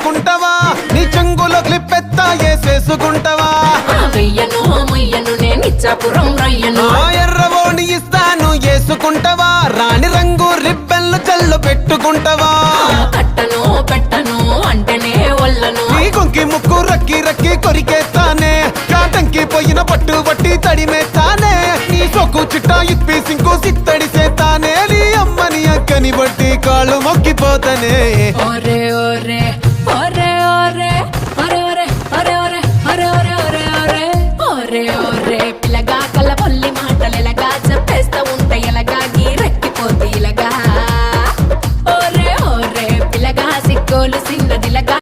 చేసుకుంటావా నీ చెంగులో క్లిప్పెత్తా వేసేసుకుంటావా వెయ్యను ముయ్యను నేను ఇచ్చాపురం రయ్యను ఎర్రవోణి ఇస్తాను వేసుకుంటావా రాణి రంగు రిబ్బెన్లు చల్లు పెట్టుకుంటావా కట్టను పెట్టను అంటేనే ఒళ్ళను నీ కొంకి ముక్కు రక్కి రక్కి కొరికేస్తానే కాటంకి పోయిన పట్టు పట్టి తడిమేస్తానే నీ సొక్కు చిట్టా ఇప్పి సింకు సిత్తడి సేతానే నీ అమ్మని అక్కని బట్టి కాళ్ళు మొక్కిపోతానే ఓరే ఓరే